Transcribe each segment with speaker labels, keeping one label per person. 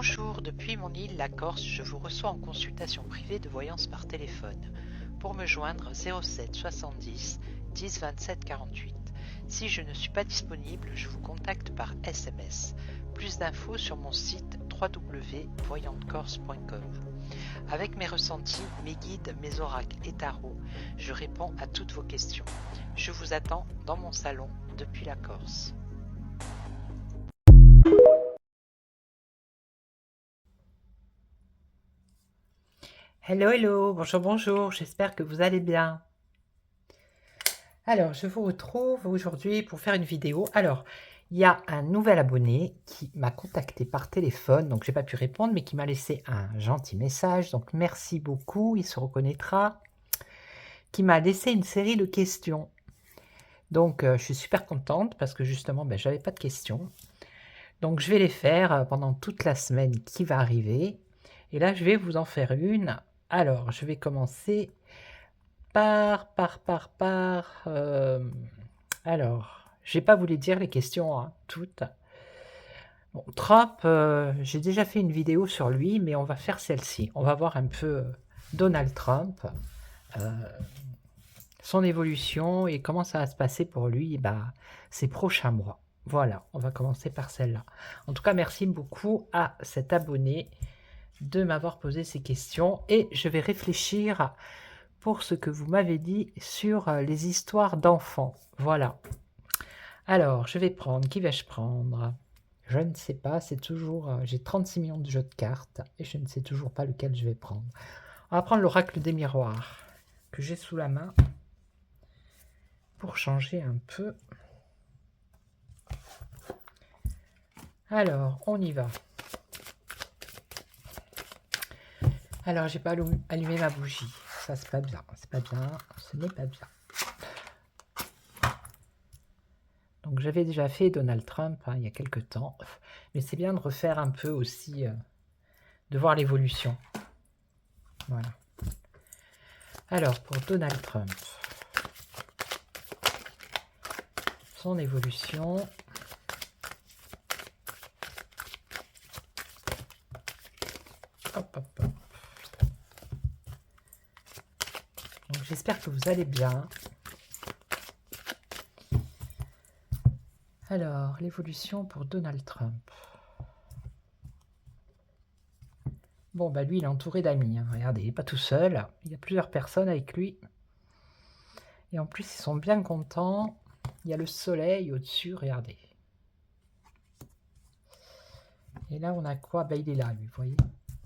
Speaker 1: Bonjour, depuis mon île, la Corse, je vous reçois en consultation privée de voyance par téléphone. Pour me joindre, 07 70 10 27 48. Si je ne suis pas disponible, je vous contacte par SMS. Plus d'infos sur mon site www.voyantecorse.com. Avec mes ressentis, mes guides, mes oracles et tarots, je réponds à toutes vos questions. Je vous attends dans mon salon depuis la Corse.
Speaker 2: Hello, hello, bonjour, bonjour, j'espère que vous allez bien. Alors, je vous retrouve aujourd'hui pour faire une vidéo. Alors, il y a un nouvel abonné qui m'a contacté par téléphone, donc j'ai pas pu répondre, mais qui m'a laissé un gentil message, donc merci beaucoup, il se reconnaîtra, qui m'a laissé une série de questions. Donc, je suis super contente parce que justement, j'avais pas de questions. Donc, je vais les faire pendant toute la semaine qui va arriver. Et là, je vais vous en faire une. Alors, je vais commencer alors, je vais pas vous les dire les questions, hein, toutes. Bon, Trump, j'ai déjà fait une vidéo sur lui, mais on va faire celle-ci. On va voir un peu Donald Trump, euh, son évolution et comment ça va se passer pour lui, ces prochains mois. Voilà, on va commencer par celle-là. En tout cas, merci beaucoup à cet abonné de m'avoir posé ces questions et je vais réfléchir pour ce que vous m'avez dit sur les histoires d'enfants. Voilà. Alors, je vais prendre. Qui vais-je prendre? Je ne sais pas. C'est toujours. J'ai 36 millions de jeux de cartes et je ne sais toujours pas lequel je vais prendre. On va prendre l'oracle des miroirs que j'ai sous la main pour changer un peu. Alors, on y va. Alors, j'ai pas allumé ma bougie. Ça, c'est pas bien. C'est pas bien. Ce n'est pas bien. Donc j'avais déjà fait Donald Trump il y a quelques temps, mais c'est bien de refaire un peu aussi, de voir l'évolution. Voilà. Alors pour Donald Trump, son évolution. Hop, hop, hop. Donc j'espère que vous allez bien. Alors, l'évolution pour Donald Trump. Bon, lui, il est entouré d'amis. Hein. Regardez, il n'est pas tout seul. Il y a plusieurs personnes avec lui. Et en plus, ils sont bien contents. Il y a le soleil au-dessus, regardez. Et là, on a quoi? Il est là, lui, vous voyez.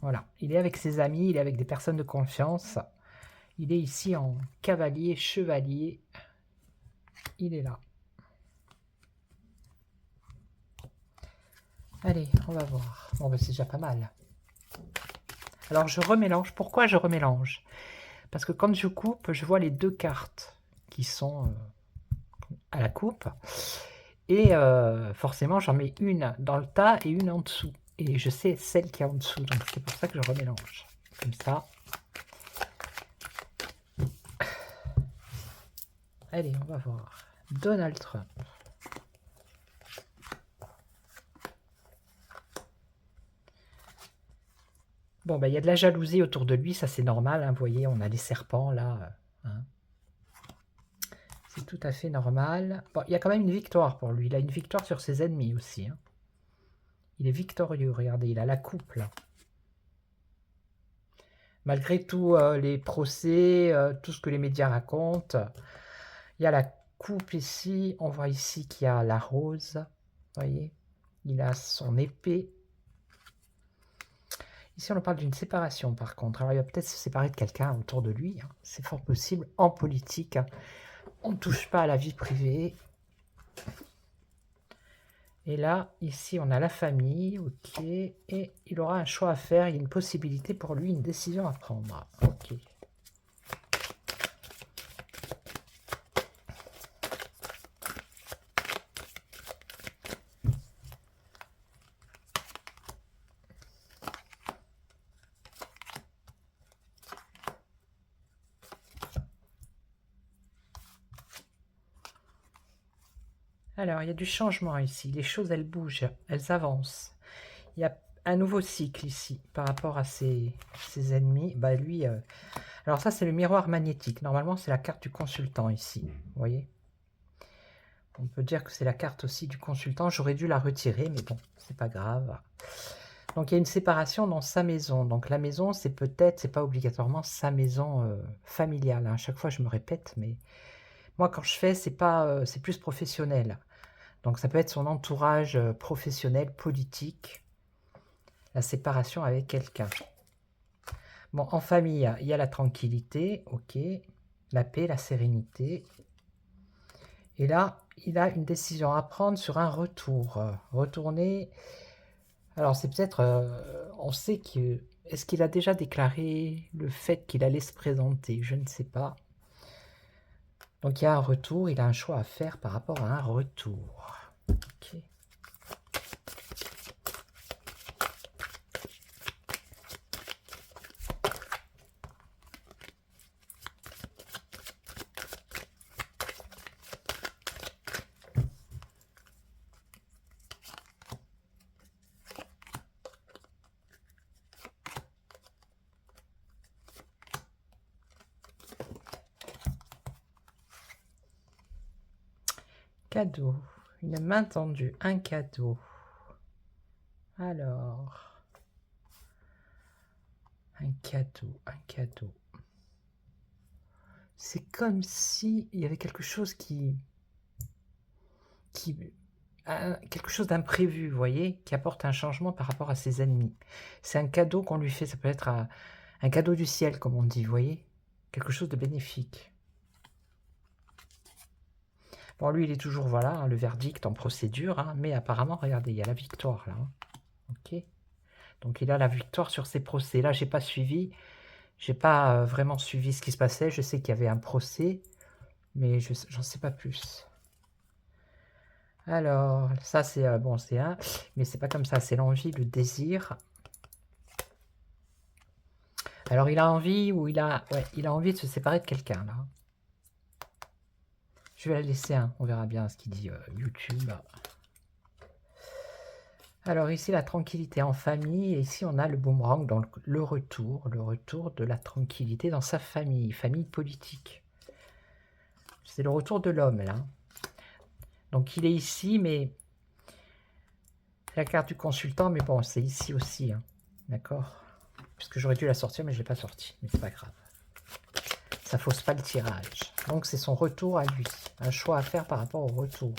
Speaker 2: Voilà, il est avec ses amis, il est avec des personnes de confiance. Il est ici en cavalier, chevalier. Il est là. Allez, on va voir. Bon, c'est déjà pas mal. Alors, je remélange. Pourquoi je remélange? Parce que quand je coupe, je vois les deux cartes qui sont à la coupe. Et forcément, j'en mets une dans le tas et une en dessous. Et je sais celle qui est en dessous. Donc, c'est pour ça que je remélange. Comme ça. Allez, on va voir. Donald Trump. Bon, il y a de la jalousie autour de lui, ça c'est normal, hein, vous voyez, on a les serpents là. Hein. C'est tout à fait normal. Bon, il y a quand même une victoire pour lui, il a une victoire sur ses ennemis aussi. Hein. Il est victorieux, regardez, il a la coupe là. Malgré tous les procès, tout ce que les médias racontent, il y a la coupe ici, on voit ici qu'il y a la rose, vous voyez, il a son épée. Ici, on parle d'une séparation, par contre. Alors, il va peut-être se séparer de quelqu'un autour de lui. Hein. C'est fort possible. En politique, hein. On ne touche pas à la vie privée. Et là, ici, on a la famille. OK. Et il aura un choix à faire. Il y a une possibilité pour lui, une décision à prendre. OK. Alors, il y a du changement ici. Les choses, elles bougent, elles avancent. Il y a un nouveau cycle ici par rapport à ses ennemis. Bah lui, alors ça c'est le miroir magnétique. Normalement c'est la carte du consultant ici. Vous voyez? On peut dire que c'est la carte aussi du consultant. J'aurais dû la retirer, mais bon, c'est pas grave. Donc il y a une séparation dans sa maison. Donc la maison, c'est peut-être, c'est pas obligatoirement sa maison familiale. À chaque fois je me répète, mais moi quand je fais, c'est pas, c'est plus professionnel. Donc ça peut être son entourage professionnel, politique. La séparation avec quelqu'un. Bon, en famille, il y a la tranquillité, ok, la paix, la sérénité. Et là, il a une décision à prendre sur un retour. Retourner. Alors, c'est peut-être. On sait que. Est-ce qu'il a déjà déclaré le fait qu'il allait se présenter? Je ne sais pas. Donc, il y a un retour. Il a un choix à faire par rapport à un retour. Ok. Cadeau. Une main tendue. Un cadeau. Alors. Un cadeau. Un cadeau. C'est comme si il y avait quelque chose quelque chose d'imprévu, vous voyez, qui apporte un changement par rapport à ses ennemis. C'est un cadeau qu'on lui fait, ça peut être un cadeau du ciel, comme on dit, vous voyez, quelque chose de bénéfique. Bon, lui, il est toujours, voilà, hein, le verdict en procédure, hein, mais apparemment, regardez, il y a la victoire, là. Hein. Ok. Donc, il a la victoire sur ses procès. Là, j'ai pas suivi, j'ai pas vraiment suivi ce qui se passait. Je sais qu'il y avait un procès, mais j'en sais pas plus. Alors, ça c'est bon, c'est un, mais c'est pas comme ça, c'est l'envie, le désir. Alors il a envie ou il a envie de se séparer de quelqu'un là. Je vais la laisser un, on verra bien ce qu'il dit YouTube. Alors ici la tranquillité en famille, et ici on a le boomerang dans le retour de la tranquillité dans sa famille, famille politique. C'est le retour de l'homme là. Donc il est ici, mais la carte du consultant, mais bon, c'est ici aussi, hein. D'accord? Puisque j'aurais dû la sortir, mais je ne l'ai pas sortie. Mais c'est pas grave. Ça fausse pas le tirage. Donc c'est son retour à lui. Un choix à faire par rapport au retour.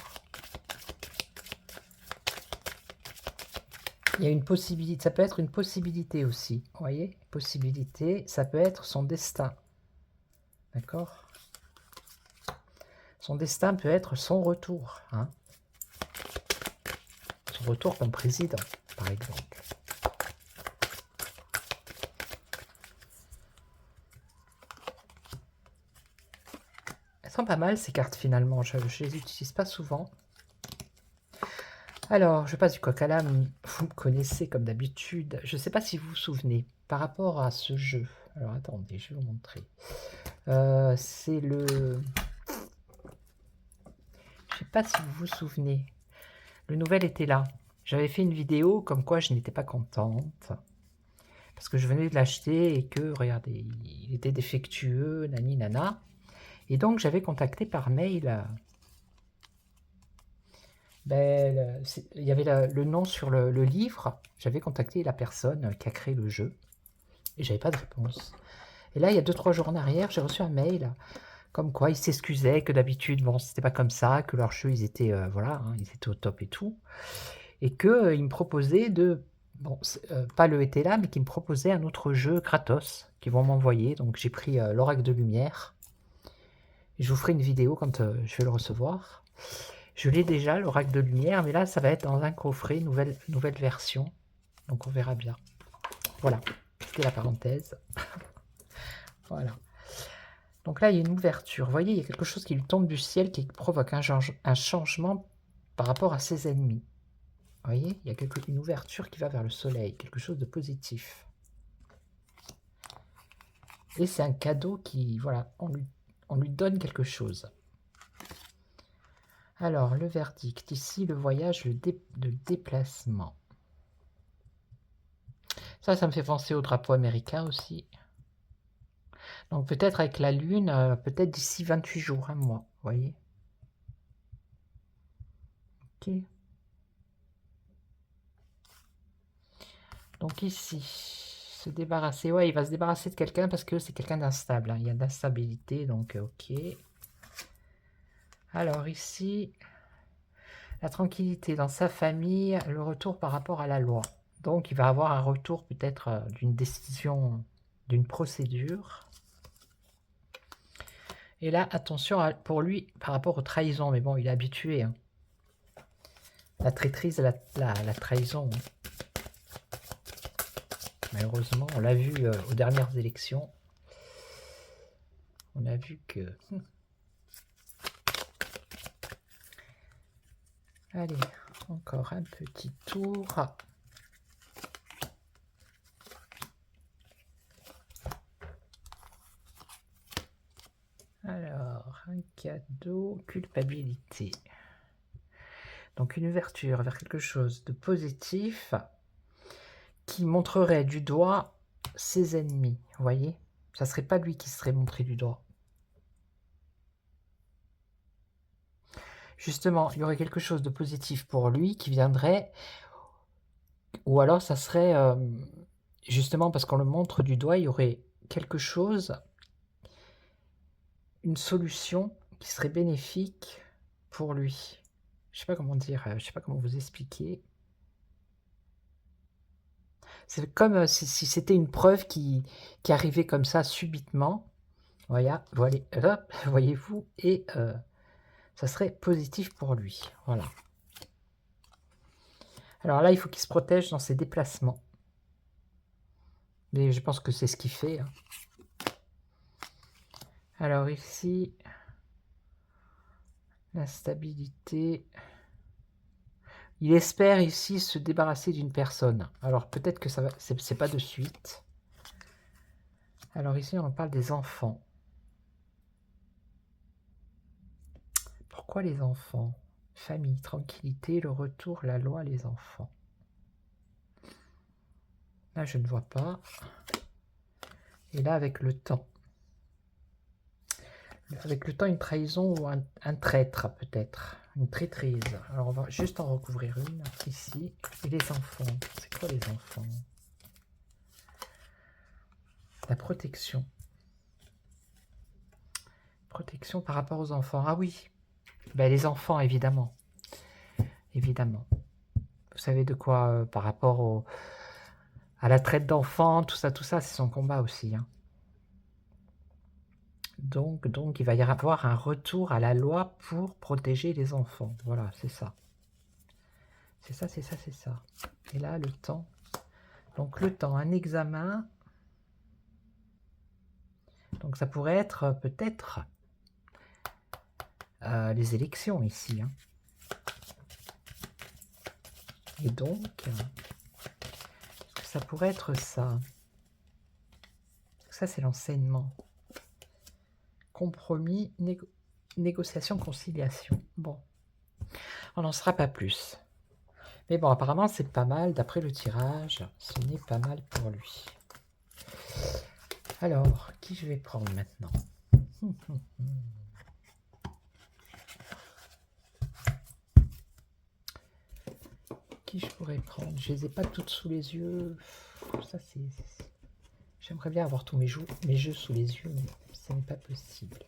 Speaker 2: Il y a une possibilité. Ça peut être une possibilité aussi. Vous voyez? Possibilité. Ça peut être son destin. D'accord? Son destin peut être son retour. Hein? Son retour comme président, par exemple. Elles sont pas mal ces cartes finalement. Je ne les utilise pas souvent. Alors, je passe du coq à l'âne. Vous me connaissez comme d'habitude. Je ne sais pas si vous vous souvenez par rapport à ce jeu. Alors attendez, je vais vous montrer. C'est le... Je ne sais pas si vous vous souvenez. Le nouvel était là. J'avais fait une vidéo comme quoi je n'étais pas contente. Parce que je venais de l'acheter et que, regardez, il était défectueux, nani nana. Et donc j'avais contacté par mail... Ben, il y avait le nom sur le livre. J'avais contacté la personne qui a créé le jeu. Et j'avais pas de réponse. Et là, il y a 2-3 jours en arrière, j'ai reçu un mail comme quoi ils s'excusaient, que d'habitude, bon, c'était pas comme ça, que leurs jeux, ils étaient, voilà, hein, ils étaient au top et tout. Et qu'ils me proposaient de... Bon, pas le était là, mais qu'ils me proposaient un autre jeu gratos qu'ils vont m'envoyer. Donc j'ai pris l'Oracle de Lumière. Et je vous ferai une vidéo quand je vais le recevoir. Je l'ai déjà, l'Oracle de Lumière, mais là, ça va être dans un coffret, nouvelle version. Donc, on verra bien. Voilà, c'était la parenthèse. Voilà. Donc là, il y a une ouverture. Vous voyez, il y a quelque chose qui lui tombe du ciel qui provoque un changement par rapport à ses ennemis. Vous voyez, il y a une ouverture qui va vers le soleil, quelque chose de positif. Et c'est un cadeau qui, voilà, on lui donne quelque chose. Alors, le verdict. Ici, le voyage, le déplacement. Ça me fait penser au drapeau américain aussi. Donc peut-être avec la lune, peut-être d'ici 28 jours, un mois, vous voyez. Ok. Donc ici, se débarrasser. Ouais, il va se débarrasser de quelqu'un parce que c'est quelqu'un d'instable, hein. Il y a de l'instabilité, donc ok. Alors ici, la tranquillité dans sa famille, le retour par rapport à la loi. Donc il va avoir un retour peut-être d'une décision, d'une procédure. Et là, attention pour lui par rapport aux trahisons. Mais bon, il est habitué, hein. La traîtrise, la trahison. Malheureusement, on l'a vu aux dernières élections. On a vu que... Allez, encore un petit tour. Alors, un cadeau, culpabilité. Donc une ouverture vers quelque chose de positif qui montrerait du doigt ses ennemis, vous voyez. Ça serait pas lui qui serait montré du doigt. Justement, il y aurait quelque chose de positif pour lui qui viendrait, ou alors ça serait, justement parce qu'on le montre du doigt, il y aurait quelque chose, une solution qui serait bénéfique pour lui. Je sais pas comment dire, je sais pas comment vous expliquer. C'est comme si c'était une preuve qui arrivait comme ça subitement. Voilà, voyez-vous, et ça serait positif pour lui. Voilà. Alors là, il faut qu'il se protège dans ses déplacements. Mais je pense que c'est ce qu'il fait, hein. Alors ici, la stabilité. Il espère ici se débarrasser d'une personne. Alors peut-être que ça va, c'est pas de suite. Alors ici, on parle des enfants. Pourquoi les enfants? Famille, tranquillité, le retour, la loi, les enfants. Là, je ne vois pas. Et là, avec le temps. Avec le temps, une trahison ou un traître, peut-être. Une traîtrise. Alors, on va juste en recouvrir une, ici. Et les enfants. C'est quoi les enfants? La protection. Protection par rapport aux enfants. Ah oui. Ben, les enfants, évidemment. Évidemment. Vous savez de quoi, par rapport à la traite d'enfants, tout ça, c'est son combat aussi, hein. Donc, il va y avoir un retour à la loi pour protéger les enfants. Voilà, c'est ça. C'est ça, c'est ça, c'est ça. Et là, le temps. Donc, le temps, un examen. Donc, ça pourrait être peut-être les élections ici, hein. Et donc, ça pourrait être ça. Ça, c'est l'enseignement. Compromis, négociation, conciliation. Bon, on n'en sera pas plus. Mais bon, apparemment, c'est pas mal. D'après le tirage, ce n'est pas mal pour lui. Alors, qui je vais prendre maintenant? Qui je pourrais prendre? Je les ai pas toutes sous les yeux. Ça, c'est... J'aimerais bien avoir tous mes jeux sous les yeux, mais ce n'est pas possible.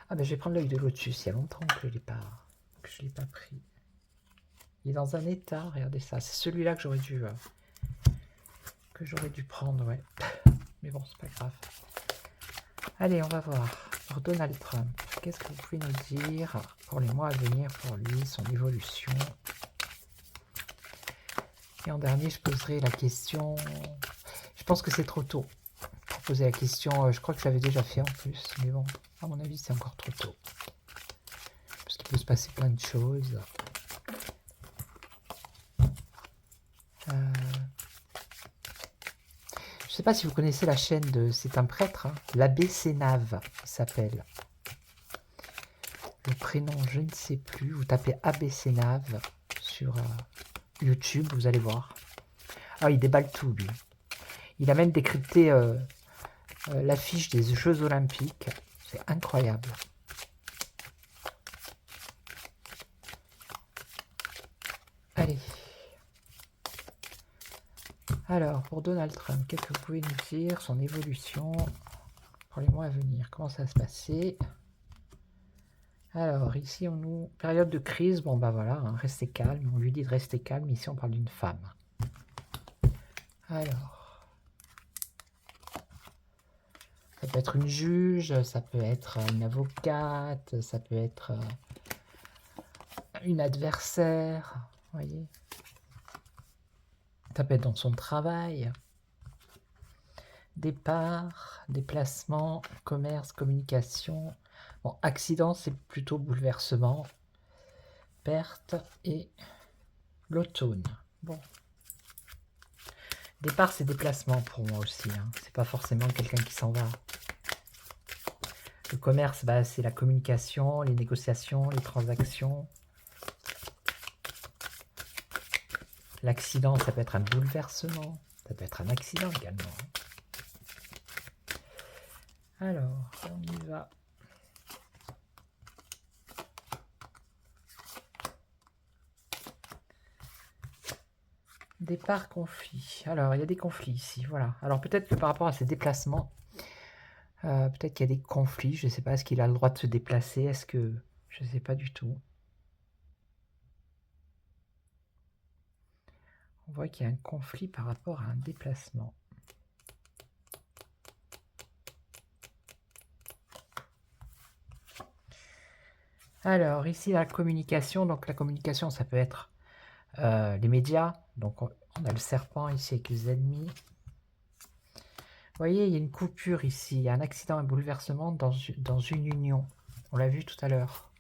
Speaker 2: Ah ben je vais prendre l'œil de lotus. Il y a longtemps que je ne l'ai pas pris. Il est dans un état, regardez ça. C'est celui-là que j'aurais dû prendre, ouais. Mais bon, c'est pas grave. Allez, on va voir. Pour Donald Trump, qu'est-ce que vous pouvez nous dire pour les mois à venir pour lui, son évolution? Et en dernier, je poserai la question... Je pense que c'est trop tôt pour poser la question. Je crois que je l'avais déjà fait en plus. Mais bon, à mon avis, c'est encore trop tôt. Parce qu'il peut se passer plein de choses. Je ne sais pas si vous connaissez la chaîne de... C'est un prêtre, hein, l'abbé Sénave, il s'appelle. Le prénom, je ne sais plus. Vous tapez abbé Sénave sur YouTube, vous allez voir. Ah, il déballe tout, lui. Il a même décrypté l'affiche des Jeux Olympiques. C'est incroyable. Allez. Alors, pour Donald Trump, qu'est-ce que vous pouvez nous dire son évolution pour les mois à venir? Comment ça va se passer? Alors, ici, on nous... Période de crise, bon bah voilà, hein, restez calme. On lui dit de rester calme, ici on parle d'une femme. Alors... Ça peut être une juge, ça peut être une avocate, ça peut être une adversaire, vous voyez. Ça peut être dans son travail. Départ, déplacement, commerce, communication. Bon, accident, c'est plutôt bouleversement. Perte et l'automne. Bon. Départ, c'est déplacement pour moi aussi. Hein. C'est pas forcément quelqu'un qui s'en va. Le commerce, bah, c'est la communication, les négociations, les transactions. L'accident, ça peut être un bouleversement. Ça peut être un accident également. Alors, on y va. Départ, conflit. Alors, il y a des conflits ici, voilà. Alors, peut-être que par rapport à ces déplacements, peut-être qu'il y a des conflits, je ne sais pas, est-ce qu'il a le droit de se déplacer, est-ce que... Je ne sais pas du tout. On voit qu'il y a un conflit par rapport à un déplacement. Alors, ici, la communication. Donc, la communication, ça peut être les médias. Donc, on a le serpent ici avec les ennemis. Vous voyez, il y a une coupure ici. Il y a un accident, un bouleversement dans une union. On l'a vu tout à l'heure.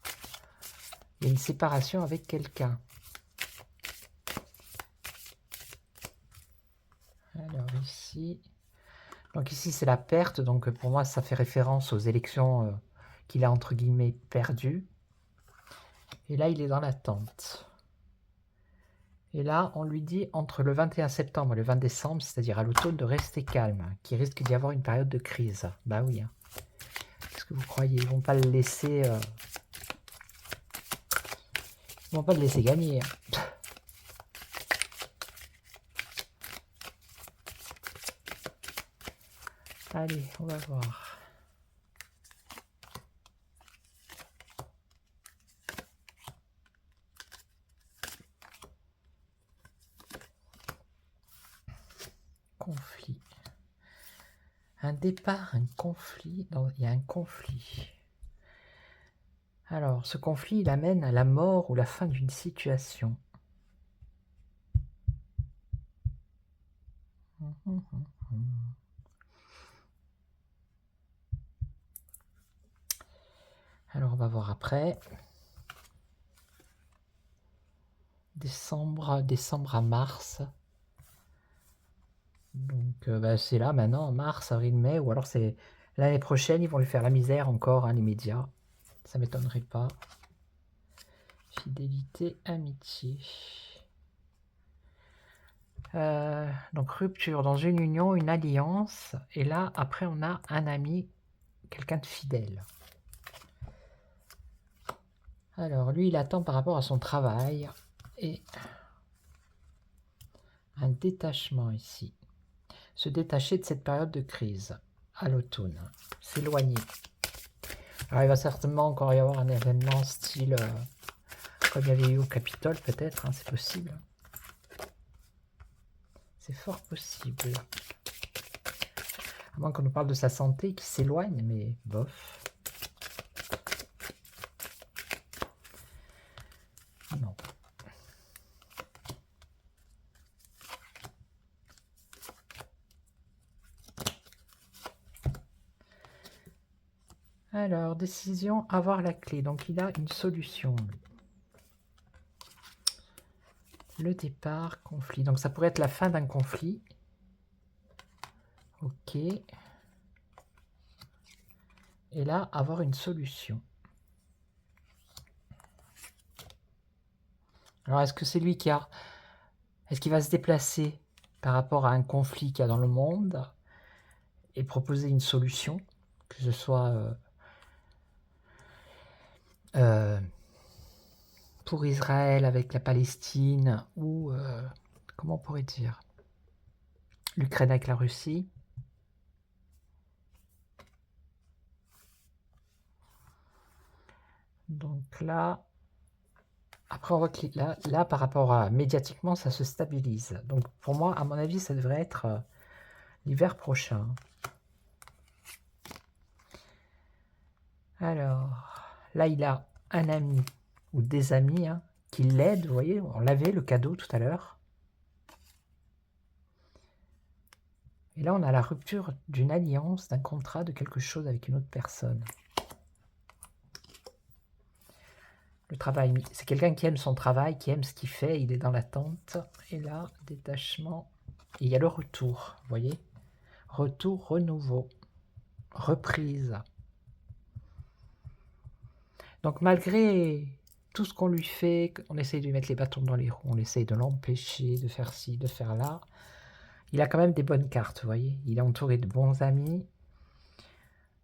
Speaker 2: Il y a une séparation avec quelqu'un. Alors, ici... Donc, ici, c'est la perte. Donc, pour moi, ça fait référence aux élections qu'il a, entre guillemets, perdues. Et là, il est dans l'attente. Et là, on lui dit entre le 21 septembre et le 20 décembre, c'est-à-dire à l'automne, de rester calme, qu'il risque d'y avoir une période de crise. Bah oui. Hein. Qu'est-ce que vous croyez? Ils vont pas le laisser... Ils vont pas le laisser gagner. Hein. Allez, on va voir. Conflit. Un départ, un conflit. Il y a un conflit. Alors, ce conflit, il amène à la mort ou la fin d'une situation. Alors, on va voir après. Décembre à mars. Donc, bah, c'est là maintenant, mars, avril, mai. Ou alors, c'est l'année prochaine, ils vont lui faire la misère encore, hein, les médias. Ça m'étonnerait pas. Fidélité, amitié. Donc, rupture dans une union, une alliance. Et là, après, on a un ami, quelqu'un de fidèle. Alors, lui, il attend par rapport à son travail. Et un détachement ici. Se détacher de cette période de crise à l'automne. S'éloigner. Alors, il va certainement encore y avoir un événement style... comme il y avait eu au Capitole, peut-être. Hein, c'est possible. C'est fort possible. À moins qu'on nous parle de sa santé qui s'éloigne, mais bof. Non. Alors, décision, avoir la clé. Donc, il a une solution. Le départ, conflit. Donc, ça pourrait être la fin d'un conflit. Ok. Et là, avoir une solution. Alors, est-ce que c'est lui qui a Est-ce qu'il va se déplacer par rapport à un conflit qu'il y a dans le monde et proposer une solution, que ce soit pour Israël avec la Palestine ou, comment on pourrait dire, l'Ukraine avec la Russie? Donc là, après on voit que là par rapport à médiatiquement, ça se stabilise. Donc pour moi, à mon avis, ça devrait être l'hiver prochain. Alors, là il a un ami ou des amis hein, qui l'aident, vous voyez, on l'avait le cadeau tout à l'heure. Et là on a la rupture d'une alliance, d'un contrat, de quelque chose avec une autre personne. Le travail, c'est quelqu'un qui aime son travail, qui aime ce qu'il fait, il est dans l'attente. Et là, détachement. Et il y a le retour, vous voyez? Retour, renouveau, reprise. Donc malgré tout ce qu'on lui fait, on essaye de lui mettre les bâtons dans les roues, on essaye de l'empêcher de faire ci, de faire là. Il a quand même des bonnes cartes, vous voyez? Il est entouré de bons amis.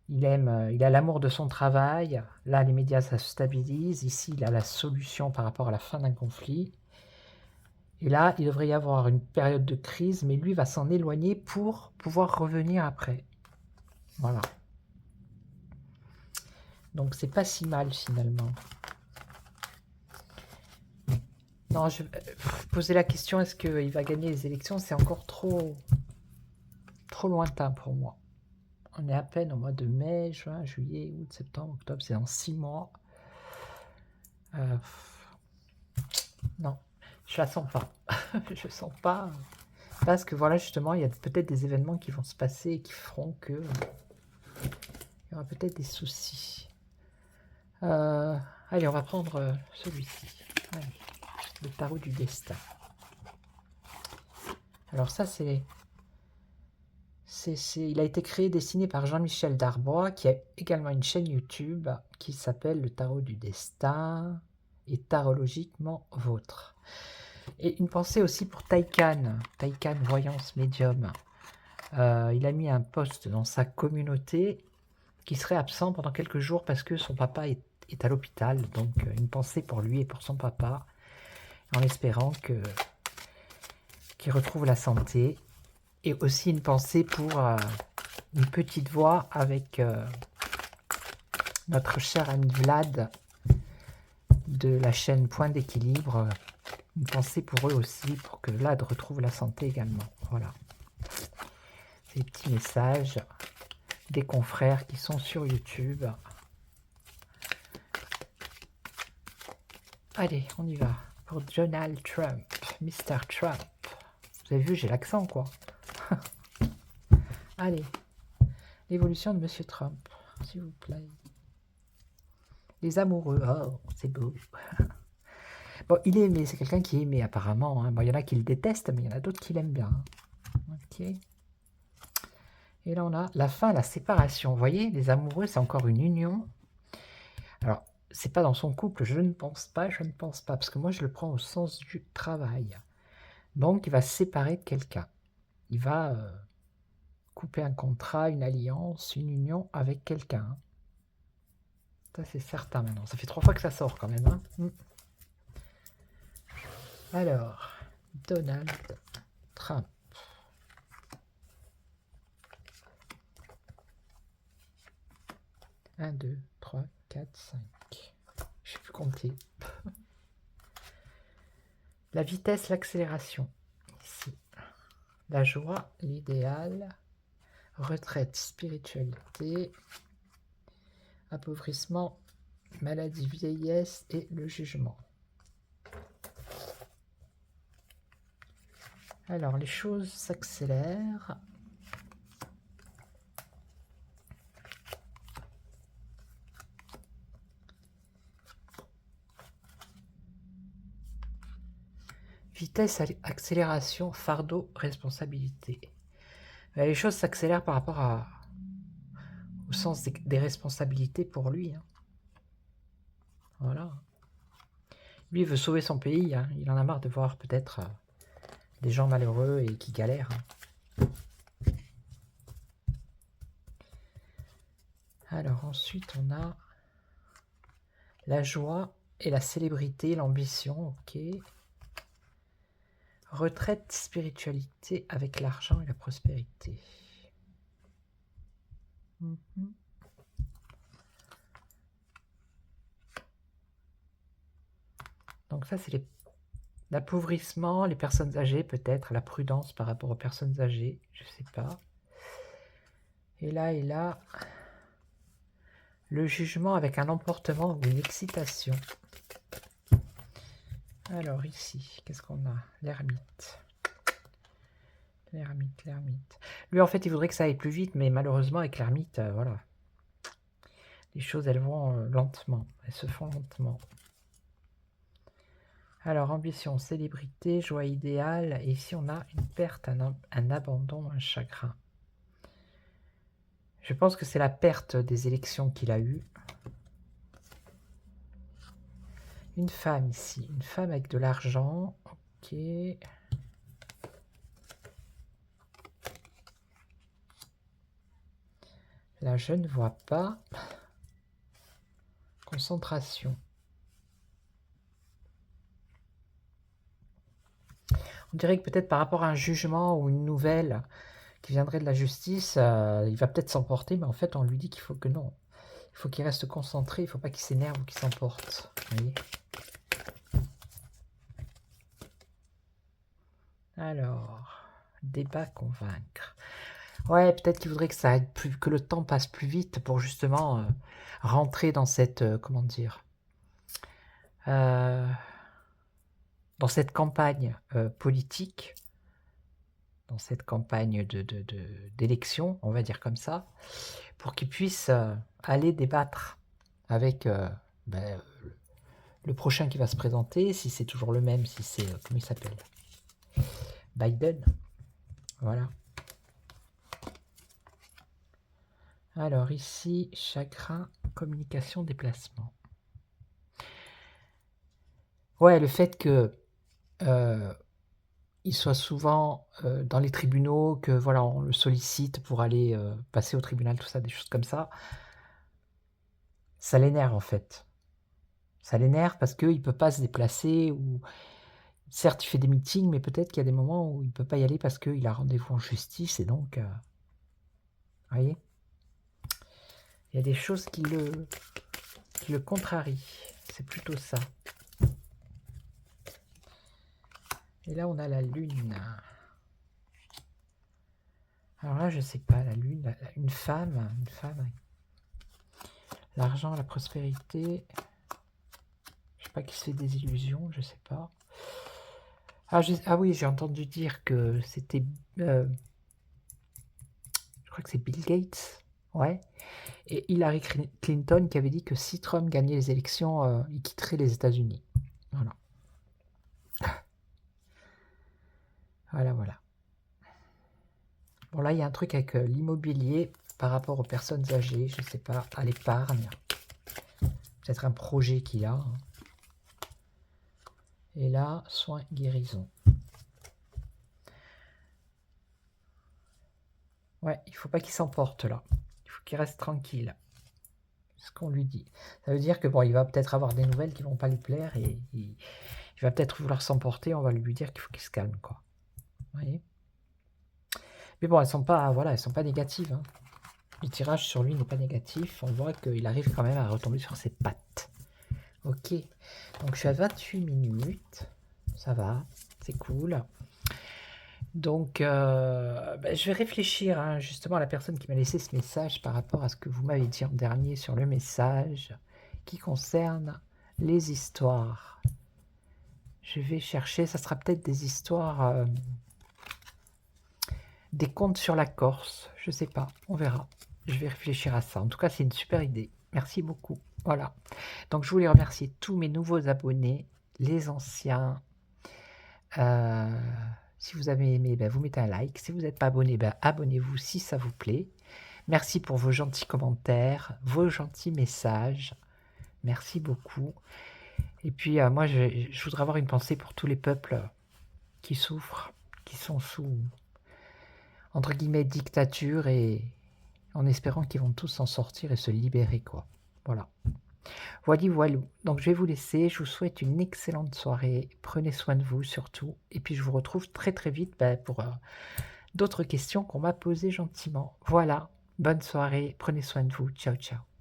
Speaker 2: Il a l'amour de son travail. Là, les médias, ça se stabilise. Ici, il a la solution par rapport à la fin d'un conflit. Et là, il devrait y avoir une période de crise, mais lui va s'en éloigner pour pouvoir revenir après. Voilà. Donc, c'est pas si mal, finalement. Non, je poser la question, est-ce qu'il va gagner les élections? C'est encore trop lointain pour moi. On est à peine au mois de mai, juin, juillet, août, septembre, octobre, c'est dans 6 mois. Non, je la sens pas. Je sens pas. Parce que voilà, justement, il y a peut-être des événements qui vont se passer et qui feront que il y aura peut-être des soucis. Allez, on va prendre celui-ci. Le tarot du destin. Alors ça, il a été créé, dessiné par Jean-Michel Darbois, qui a également une chaîne YouTube qui s'appelle Le Tarot du Destin et Tarologiquement Vôtre. Et une pensée aussi pour Taycan Voyance Médium. Il a mis un post dans sa communauté qui serait absent pendant quelques jours parce que son papa est à l'hôpital. Donc une pensée pour lui et pour son papa, en espérant qu'il retrouve la santé. Et aussi une pensée pour une petite voix avec notre cher ami Vlad de la chaîne Point d'équilibre. Une pensée pour eux aussi, pour que Vlad retrouve la santé également. Voilà. Ces petits messages des confrères qui sont sur YouTube. Allez, on y va. Pour Donald Trump, Mr. Trump. Vous avez vu, j'ai l'accent, quoi. Allez, l'évolution de Monsieur Trump, s'il vous plaît. Les amoureux, oh, c'est beau. Bon, il est aimé, c'est quelqu'un qui est aimé apparemment. Hein. Bon, il y en a qui le détestent, mais il y en a d'autres qui l'aiment bien. Hein. Ok. Et là, on a la fin, la séparation. Vous voyez, les amoureux, c'est encore une union. Alors, c'est pas dans son couple, je ne pense pas, parce que moi, je le prends au sens du travail. Donc, il va se séparer de quelqu'un. Il va couper un contrat, une alliance, une union avec quelqu'un. Ça, c'est certain maintenant. Ça fait 3 fois que ça sort quand même. Hein. Alors, Donald Trump. Un, 2, 3, 4, 5. Je ne sais plus compter. La vitesse, l'accélération. Ici. La joie, l'idéal. Retraite, spiritualité. Appauvrissement, maladie, vieillesse et le jugement. Alors, les choses s'accélèrent. Vitesse, accélération, fardeau, responsabilité. Les choses s'accélèrent par rapport au sens des responsabilités pour lui. Hein. Voilà. Lui, il veut sauver son pays. Hein. Il en a marre de voir peut-être des gens malheureux et qui galèrent. Alors ensuite, on a la joie et la célébrité, l'ambition, ok. Retraite, spiritualité avec l'argent et la prospérité. Donc ça, c'est l'appauvrissement, les personnes âgées peut-être, la prudence par rapport aux personnes âgées, je ne sais pas. Et là, le jugement avec un emportement ou une excitation. Alors ici, qu'est-ce qu'on a? L'ermite. L'ermite. Lui, en fait, il voudrait que ça aille plus vite, mais malheureusement, avec l'ermite, voilà. Les choses, elles vont lentement. Elles se font lentement. Alors, ambition, célébrité, joie idéale. Et ici, on a une perte, un abandon, un chagrin. Je pense que c'est la perte des élections qu'il a eues. Une femme ici. Une femme avec de l'argent. Ok. Là, je ne vois pas. Concentration. On dirait que peut-être par rapport à un jugement ou une nouvelle qui viendrait de la justice, il va peut-être s'emporter, mais en fait, on lui dit qu'il faut que non. Il faut qu'il reste concentré, il ne faut pas qu'il s'énerve ou qu'il s'emporte. Vous voyez ? Alors, débat, convaincre. Ouais, peut-être qu'il voudrait que ça aille plus, que le temps passe plus vite pour justement rentrer dans cette, comment dire, dans cette campagne politique, dans cette campagne d'élection, on va dire comme ça, pour qu'il puisse aller débattre avec le prochain qui va se présenter, si c'est toujours le même, si c'est, comment il s'appelle, Biden. Voilà. Alors ici, chagrin, communication, déplacement. Ouais, le fait que il soit souvent dans les tribunaux, que voilà, on le sollicite pour aller passer au tribunal, tout ça, des choses comme ça, ça l'énerve en fait. Ça l'énerve parce qu'il ne peut pas se déplacer, ou certes il fait des meetings, mais peut-être qu'il y a des moments où il ne peut pas y aller parce qu'il a rendez-vous en justice, et donc, vous voyez, il y a des choses qui le contrarient. C'est plutôt ça. Et là, on a la lune. Alors là, je sais pas, la lune, une femme, l'argent, la prospérité, je sais pas, qui se fait des illusions, je sais pas. Ah oui, j'ai entendu dire que c'était, je crois que c'est Bill Gates, ouais, et Hillary Clinton qui avait dit que si Trump gagnait les élections, il quitterait les États-Unis. Voilà. Voilà. Bon, là, il y a un truc avec l'immobilier par rapport aux personnes âgées, je sais pas, à l'épargne. Peut-être un projet qu'il a. Hein. Et là, soins, guérison. Ouais, il faut pas qu'il s'emporte là. Il faut qu'il reste tranquille. C'est ce qu'on lui dit. Ça veut dire que bon, il va peut-être avoir des nouvelles qui vont pas lui plaire et il va peut-être vouloir s'emporter. On va lui dire qu'il faut qu'il se calme, quoi. Vous voyez ? Mais bon, elles sont pas, voilà, elles sont pas négatives. Hein. Le tirage sur lui n'est pas négatif. On voit qu'il arrive quand même à retomber sur ses pattes. Ok. Donc je suis à 28 minutes. Ça va, c'est cool. Donc, je vais réfléchir hein, justement à la personne qui m'a laissé ce message par rapport à ce que vous m'avez dit en dernier sur le message qui concerne les histoires. Je vais chercher, ça sera peut-être des histoires, des contes sur la Corse, je sais pas, on verra. Je vais réfléchir à ça. En tout cas, c'est une super idée. Merci beaucoup. Voilà. Donc, je voulais remercier tous mes nouveaux abonnés, les anciens. Si vous avez aimé, vous mettez un like. Si vous n'êtes pas abonné, abonnez-vous si ça vous plaît. Merci pour vos gentils commentaires, vos gentils messages. Merci beaucoup. Et puis, moi, je voudrais avoir une pensée pour tous les peuples qui souffrent, qui sont sous, entre guillemets, dictature, et en espérant qu'ils vont tous s'en sortir et se libérer, quoi. Voilà. Voilou. Donc je vais vous laisser, je vous souhaite une excellente soirée, prenez soin de vous surtout, et puis je vous retrouve très très vite pour d'autres questions qu'on m'a posées gentiment. Voilà, bonne soirée, prenez soin de vous, ciao ciao.